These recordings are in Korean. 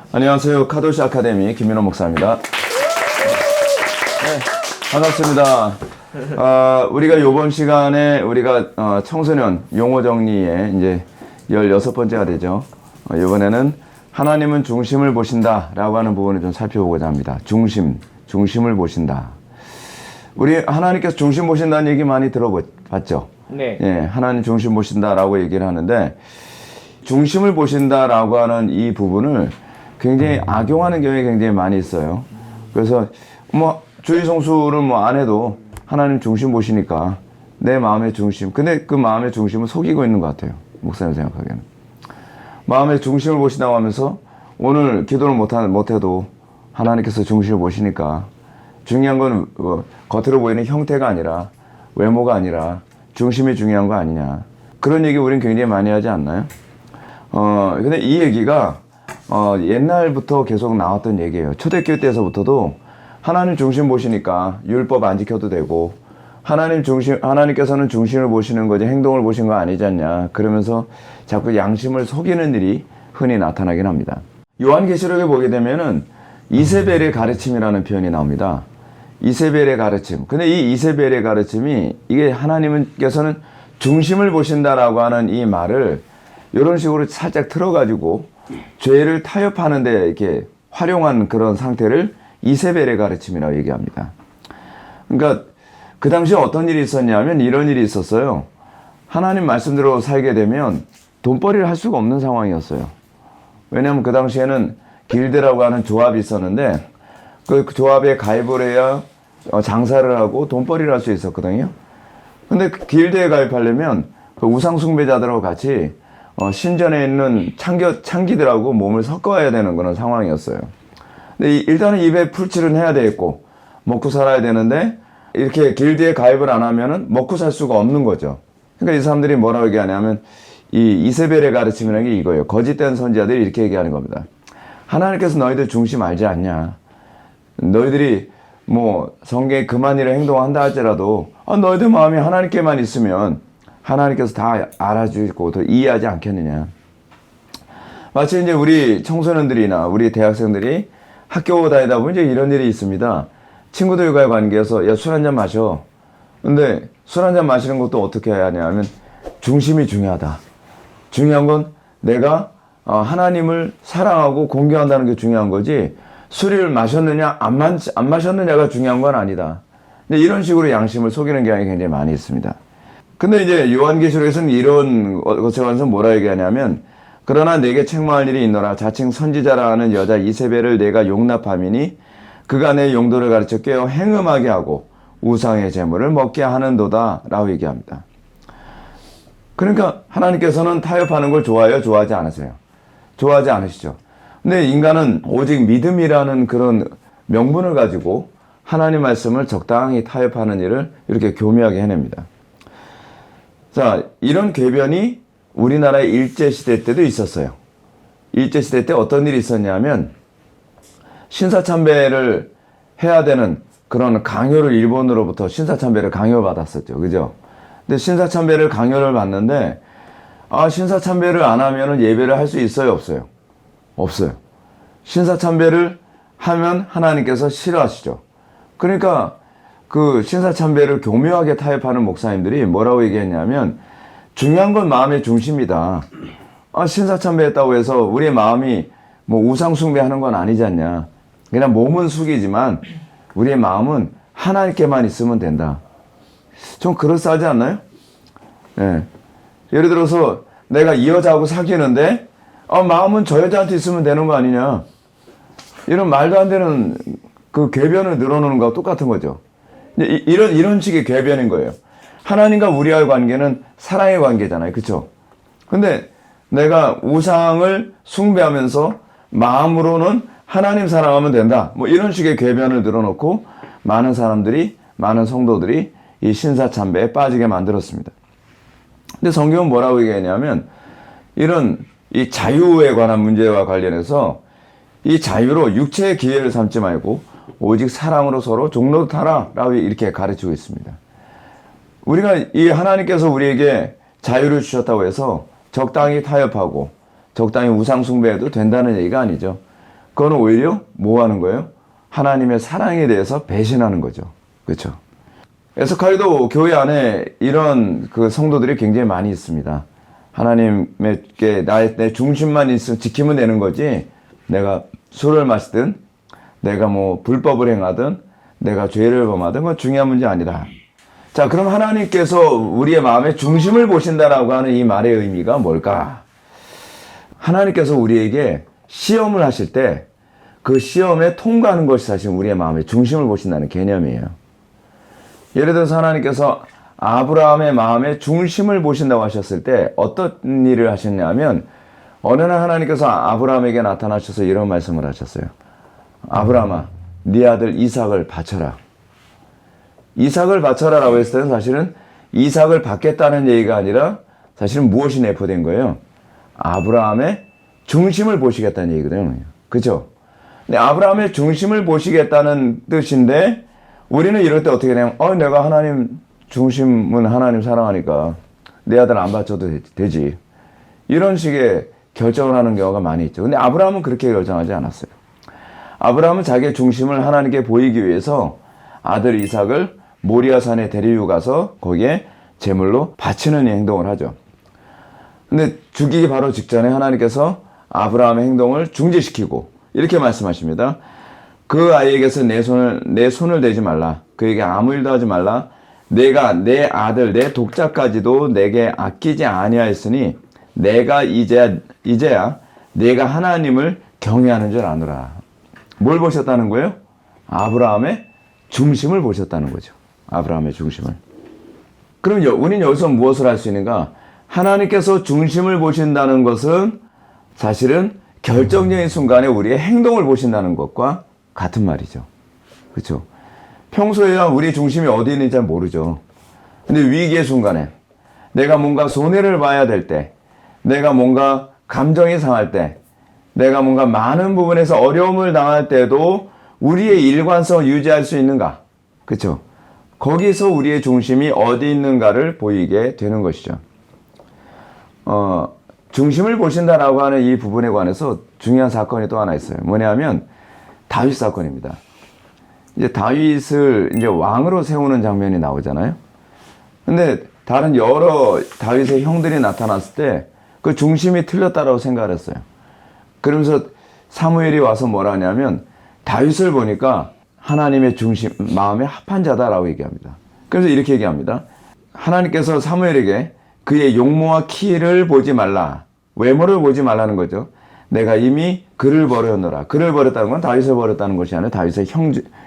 안녕하세요. 카도시 아카데미 김민호 목사입니다. 네, 반갑습니다. 우리가 이번 시간에 우리가 청소년 용어 정리에 이제 16번째가 되죠. 이번에는 하나님은 중심을 보신다라고 하는 부분을 좀 살펴보고자 합니다. 중심을 보신다. 우리 하나님께서 중심 보신다는 얘기 많이 들어봤죠? 네. 예, 하나님 중심 보신다라고 얘기를 하는데, 중심을 보신다라고 하는 이 부분을 굉장히 악용하는 경우가 굉장히 많이 있어요. 그래서 주의 성수를 안 해도 하나님 중심 보시니까 내 마음의 중심. 근데 그 마음의 중심은 속이고 있는 것 같아요. 목사님 생각하기에는. 마음의 중심을 보신다고 하면서 오늘 기도를 못해도 하나님께서 중심을 보시니까 중요한 건 겉으로 보이는 형태가 아니라 외모가 아니라 중심이 중요한 거 아니냐. 그런 얘기 우리는 굉장히 많이 하지 않나요? 근데 이 얘기가 옛날부터 계속 나왔던 얘기예요. 초대교회 때서부터도 하나님 중심 보시니까 율법 안 지켜도 되고 하나님께서는 중심을 보시는 거지 행동을 보신 거 아니지 않냐. 그러면서 자꾸 양심을 속이는 일이 흔히 나타나긴 합니다. 요한계시록에 보게 되면은 이세벨의 가르침이라는 표현이 나옵니다. 이세벨의 가르침. 근데 이 이세벨의 가르침이 이게 하나님께서는 중심을 보신다라고 하는 이 말을 이런 식으로 살짝 틀어가지고 죄를 타협하는데 이렇게 활용한 그런 상태를 이세벨의 가르침이라고 얘기합니다. 그러니까 그 당시에 어떤 일이 있었냐면 이런 일이 있었어요. 하나님 말씀대로 살게 되면 돈벌이를 할 수가 없는 상황이었어요. 왜냐하면 그 당시에는 길드라고 하는 조합이 있었는데 그 조합에 가입을 해야 장사를 하고 돈벌이를 할 수 있었거든요. 근데 그 길드에 가입하려면 그 우상숭배자들하고 같이 신전에 있는 창기들하고 몸을 섞어야 되는 그런 상황이었어요. 근데 일단은 입에 풀칠은 해야 되겠고 먹고 살아야 되는데 이렇게 길드에 가입을 안 하면은 먹고 살 수가 없는 거죠. 그러니까 이 사람들이 뭐라고 얘기하냐면 이 이세벨의 가르침이라는 게 이거예요. 거짓된 선지자들이 이렇게 얘기하는 겁니다. 하나님께서 너희들 중심 알지 않냐. 너희들이 성경에 그만 일을 행동한다 할지라도 너희들 마음이 하나님께만 있으면 하나님께서 다 알아주고 더 이해하지 않겠느냐. 마치 이제 우리 청소년들이나 우리 대학생들이 학교 다니다 보면 이제 이런 일이 있습니다. 친구들과의 관계에서 야, 술 한잔 마셔. 근데 술 한잔 마시는 것도 어떻게 해야 하냐면 중심이 중요하다. 중요한 건 내가 하나님을 사랑하고 공경한다는 게 중요한 거지 술을 마셨느냐 안 마셨느냐가 중요한 건 아니다. 근데 이런 식으로 양심을 속이는 경향이 굉장히 많이 있습니다. 근데 이제 요한계시록에서는 이런 것에 관해서 뭐라 얘기하냐면 그러나 내게 책망할 일이 있노라. 자칭 선지자라는 여자 이세벨을 내가 용납함이니 그가 내 용도를 가르쳐 깨어 행음하게 하고 우상의 제물을 먹게 하는도다 라고 얘기합니다. 그러니까 하나님께서는 타협하는 걸 좋아해요? 좋아하지 않으세요? 좋아하지 않으시죠? 근데 인간은 오직 믿음이라는 그런 명분을 가지고 하나님 말씀을 적당히 타협하는 일을 이렇게 교묘하게 해냅니다. 자, 이런 궤변이 우리나라의 일제시대 때도 있었어요. 일제시대 때 어떤 일이 있었냐면 신사참배를 해야 되는 그런 강요를 일본으로부터 신사참배를 강요받았었죠. 그죠? 근데 신사참배를 강요를 받는데 신사참배를 안 하면 예배를 할 수 있어요? 없어요? 없어요. 신사참배를 하면 하나님께서 싫어하시죠. 그러니까 그 신사참배를 교묘하게 타협하는 목사님들이 뭐라고 얘기했냐면 중요한 건 마음의 중심이다. 신사참배 했다고 해서 우리의 마음이 우상숭배하는 건 아니지 않냐. 그냥 몸은 숙이지만 우리의 마음은 하나님께만 있으면 된다. 좀 그럴싸하지 않나요? 네. 예를 들어서 내가 이 여자하고 사귀는데 마음은 저 여자한테 있으면 되는 거 아니냐. 이런 말도 안 되는 그 궤변을 늘어놓는 거와 똑같은 거죠. 이런 식의 궤변인 거예요. 하나님과 우리와의 관계는 사랑의 관계잖아요. 그쵸? 근데 내가 우상을 숭배하면서 마음으로는 하나님 사랑하면 된다. 이런 식의 궤변을 늘어놓고 많은 성도들이 이 신사참배에 빠지게 만들었습니다. 근데 성경은 뭐라고 얘기하냐면 이런 이 자유에 관한 문제와 관련해서 이 자유로 육체의 기회를 삼지 말고 오직 사랑으로 서로 종노릇하라 라고 이렇게 가르치고 있습니다. 우리가 이 하나님께서 우리에게 자유를 주셨다고 해서 적당히 타협하고 적당히 우상 숭배해도 된다는 얘기가 아니죠. 그거는 오히려 뭐 하는 거예요? 하나님의 사랑에 대해서 배신하는 거죠. 그렇죠? 에스카이도 교회 안에 이런 그 성도들이 굉장히 많이 있습니다. 하나님께 내 중심만 있으면 지키면 되는 거지, 내가 술을 마시든 내가 뭐 불법을 행하든 내가 죄를 범하든 그건 중요한 문제 아니라. 자, 그럼 하나님께서 우리의 마음의 중심을 보신다라고 하는 이 말의 의미가 뭘까? 하나님께서 우리에게 시험을 하실 때 그 시험에 통과하는 것이 사실 우리의 마음의 중심을 보신다는 개념이에요. 예를 들어서 하나님께서 아브라함의 마음의 중심을 보신다고 하셨을 때 어떤 일을 하셨냐면, 어느 날 하나님께서 아브라함에게 나타나셔서 이런 말씀을 하셨어요. 아브라함아, 네 아들 이삭을 바쳐라. 이삭을 바쳐라라고 했을 때는 사실은 이삭을 받겠다는 얘기가 아니라 사실은 무엇이 내포된 거예요? 아브라함의 중심을 보시겠다는 얘기거든요. 그죠? 근데 아브라함의 중심을 보시겠다는 뜻인데, 우리는 이럴 때 어떻게 되냐면, 내가 하나님 중심은 하나님 사랑하니까 내 아들 안 바쳐도 되지. 이런 식의 결정을 하는 경우가 많이 있죠. 근데 아브라함은 그렇게 결정하지 않았어요. 아브라함은 자기의 중심을 하나님께 보이기 위해서 아들 이삭을 모리아산에 데리고 가서 거기에 제물로 바치는 행동을 하죠. 근데 죽이기 바로 직전에 하나님께서 아브라함의 행동을 중지시키고 이렇게 말씀하십니다. 그 아이에게서 내 손을 대지 말라. 그에게 아무 일도 하지 말라. 내가 내 아들 내 독자까지도 내게 아끼지 아니하였으니 내가 이제야 내가 하나님을 경외하는 줄 아노라. 뭘 보셨다는 거예요? 아브라함의 중심을 보셨다는 거죠. 아브라함의 중심을. 그럼 우리는 여기서 무엇을 할 수 있는가? 하나님께서 중심을 보신다는 것은 사실은 결정적인 순간에 우리의 행동을 보신다는 것과 같은 말이죠. 그렇죠? 평소에야 우리 중심이 어디 있는지 잘 모르죠. 근데 위기의 순간에, 내가 뭔가 손해를 봐야 될 때, 내가 뭔가 감정이 상할 때, 내가 뭔가 많은 부분에서 어려움을 당할 때도 우리의 일관성을 유지할 수 있는가? 그렇죠? 거기서 우리의 중심이 어디 있는가를 보이게 되는 것이죠. 중심을 보신다라고 하는 이 부분에 관해서 중요한 사건이 또 하나 있어요. 뭐냐면 다윗 사건입니다. 이제 다윗을 이제 왕으로 세우는 장면이 나오잖아요. 근데 다른 여러 다윗의 형들이 나타났을 때 그 중심이 틀렸다라고 생각을 했어요. 그러면서 사무엘이 와서 뭐라 하냐면 다윗을 보니까 하나님의 중심, 마음에 합한 자다라고 얘기합니다. 그래서 이렇게 얘기합니다. 하나님께서 사무엘에게 그의 용모와 키를 보지 말라. 외모를 보지 말라는 거죠. 내가 이미 그를 버렸노라. 그를 버렸다는 건 다윗을 버렸다는 것이 아니라 다윗의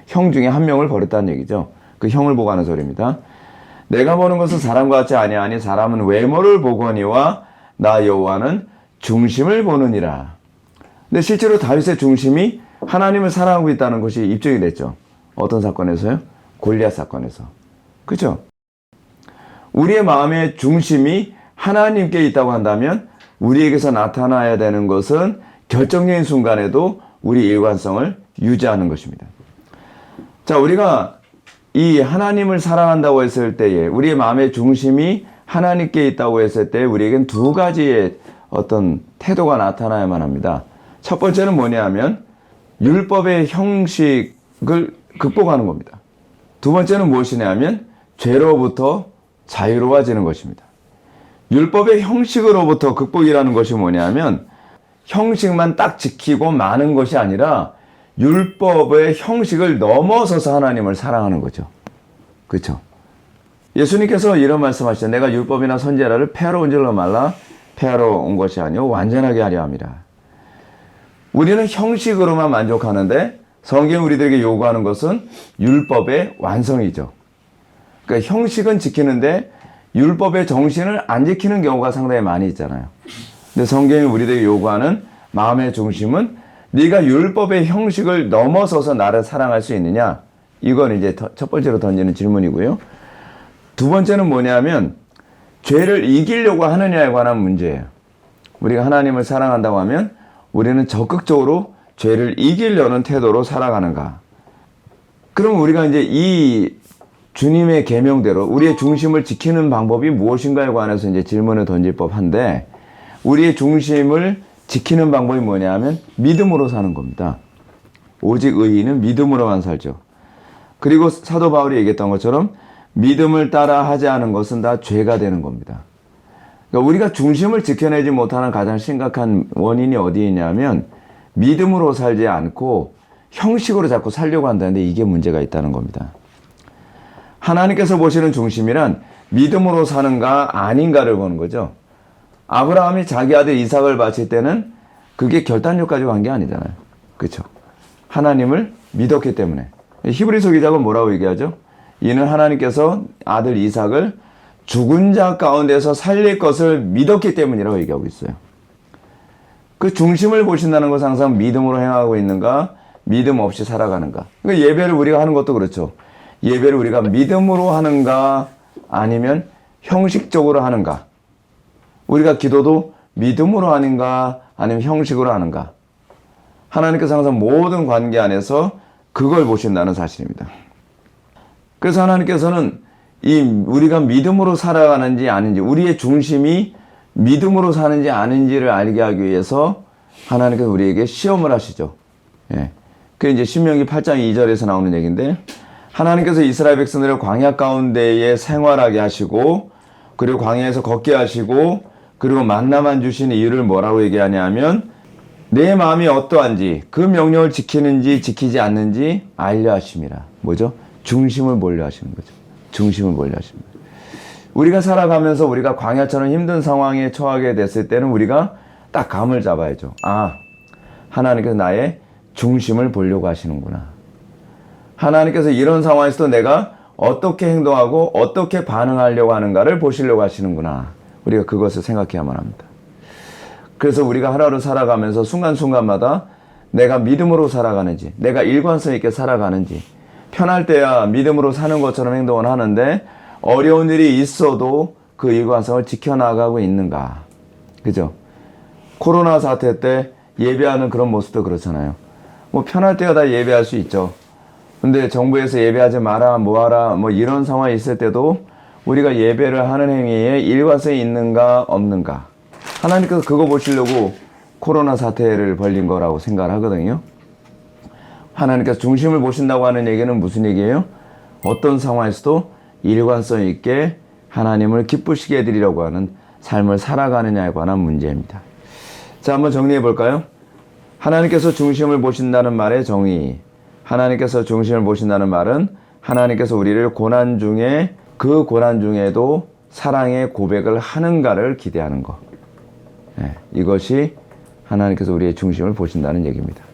형 중에 한 명을 버렸다는 얘기죠. 그 형을 보고 하는 소리입니다. 내가 보는 것은 사람과 같지 아니하니 사람은 외모를 보거니와 나 여호와는 중심을 보느니라. 근데 실제로 다윗의 중심이 하나님을 사랑하고 있다는 것이 입증이 됐죠. 어떤 사건에서요? 골리앗 사건에서. 그렇죠? 우리의 마음의 중심이 하나님께 있다고 한다면 우리에게서 나타나야 되는 것은 결정적인 순간에도 우리 일관성을 유지하는 것입니다. 자, 우리가 이 하나님을 사랑한다고 했을 때에 우리의 마음의 중심이 하나님께 있다고 했을 때 우리에겐 두 가지의 어떤 태도가 나타나야만 합니다. 첫 번째는 뭐냐면 율법의 형식을 극복하는 겁니다. 두 번째는 무엇이냐면 죄로부터 자유로워지는 것입니다. 율법의 형식으로부터 극복이라는 것이 뭐냐면 형식만 딱 지키고 마는 것이 아니라 율법의 형식을 넘어서서 하나님을 사랑하는 거죠. 그렇죠? 예수님께서 이런 말씀하시죠. 내가 율법이나 선지자를 폐하러 온 줄로 말라 폐하러 온 것이 아니오 완전하게 하려 함이라. 우리는 형식으로만 만족하는데 성경이 우리들에게 요구하는 것은 율법의 완성이죠. 그러니까 형식은 지키는데 율법의 정신을 안 지키는 경우가 상당히 많이 있잖아요. 근데 성경이 우리들에게 요구하는 마음의 중심은 네가 율법의 형식을 넘어서서 나를 사랑할 수 있느냐? 이건 이제 첫 번째로 던지는 질문이고요. 두 번째는 뭐냐면 죄를 이기려고 하느냐에 관한 문제예요. 우리가 하나님을 사랑한다고 하면 우리는 적극적으로 죄를 이기려는 태도로 살아가는가? 그럼 우리가 이제 이 주님의 계명대로 우리의 중심을 지키는 방법이 무엇인가에 관해서 이제 질문을 던질 법한데, 우리의 중심을 지키는 방법이 뭐냐면 믿음으로 사는 겁니다. 오직 의인은 믿음으로만 살죠. 그리고 사도 바울이 얘기했던 것처럼 믿음을 따라 하지 않은 것은 다 죄가 되는 겁니다. 그러니까 우리가 중심을 지켜내지 못하는 가장 심각한 원인이 어디에 있냐면 믿음으로 살지 않고 형식으로 자꾸 살려고 한다는데 이게 문제가 있다는 겁니다. 하나님께서 보시는 중심이란 믿음으로 사는가 아닌가를 보는 거죠. 아브라함이 자기 아들 이삭을 바칠 때는 그게 결단력 가지고 한 게 아니잖아요. 그렇죠? 하나님을 믿었기 때문에. 히브리서 기자는 뭐라고 얘기하죠? 이는 하나님께서 아들 이삭을 죽은 자 가운데서 살릴 것을 믿었기 때문이라고 얘기하고 있어요. 그 중심을 보신다는 것은 항상 믿음으로 행하고 있는가, 믿음 없이 살아가는가. 그러니까 예배를 우리가 하는 것도 그렇죠. 예배를 우리가 믿음으로 하는가, 아니면 형식적으로 하는가. 우리가 기도도 믿음으로 하는가, 아니면 형식으로 하는가. 하나님께서 항상 모든 관계 안에서 그걸 보신다는 사실입니다. 그래서 하나님께서는 우리가 믿음으로 살아가는지 아닌지, 우리의 중심이 믿음으로 사는지 아닌지를 알게 하기 위해서 하나님께서 우리에게 시험을 하시죠. 예. 그게 이제 신명기 8장 2절에서 나오는 얘기인데, 하나님께서 이스라엘 백성들을 광야 가운데에 생활하게 하시고, 그리고 광야에서 걷게 하시고, 그리고 만나만 주신 이유를 뭐라고 얘기하냐면, 내 마음이 어떠한지, 그 명령을 지키는지 지키지 않는지 알려 하심이라. 뭐죠? 중심을 보려 하시는 거죠. 중심을 보려 하십니다. 우리가 살아가면서 우리가 광야처럼 힘든 상황에 처하게 됐을 때는 우리가 딱 감을 잡아야죠. 아, 하나님께서 나의 중심을 보려고 하시는구나. 하나님께서 이런 상황에서도 내가 어떻게 행동하고 어떻게 반응하려고 하는가를 보시려고 하시는구나. 우리가 그것을 생각해야만 합니다. 그래서 우리가 하루를 살아가면서 순간순간마다 내가 믿음으로 살아가는지, 내가 일관성 있게 살아가는지, 편할 때야 믿음으로 사는 것처럼 행동을 하는데 어려운 일이 있어도 그 일관성을 지켜나가고 있는가. 그죠? 코로나 사태 때 예배하는 그런 모습도 그렇잖아요. 뭐 편할 때야 다 예배할 수 있죠. 근데 정부에서 예배하지 마라, 뭐하라, 뭐 이런 상황이 있을 때도 우리가 예배를 하는 행위에 일관성이 있는가, 없는가. 하나님께서 그거 보시려고 코로나 사태를 벌린 거라고 생각을 하거든요. 하나님께서 중심을 보신다고 하는 얘기는 무슨 얘기예요? 어떤 상황에서도 일관성 있게 하나님을 기쁘시게 해드리려고 하는 삶을 살아가느냐에 관한 문제입니다. 자, 한번 정리해 볼까요? 하나님께서 중심을 보신다는 말의 정의. 하나님께서 중심을 보신다는 말은 하나님께서 우리를 고난 중에 그 고난 중에도 사랑의 고백을 하는가를 기대하는 것. 네, 이것이 하나님께서 우리의 중심을 보신다는 얘기입니다.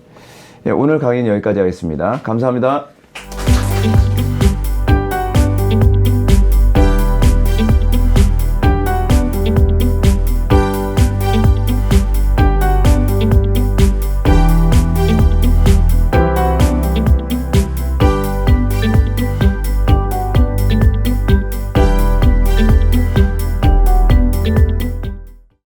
네, 오늘 강의는 여기까지 하겠습니다. 감사합니다.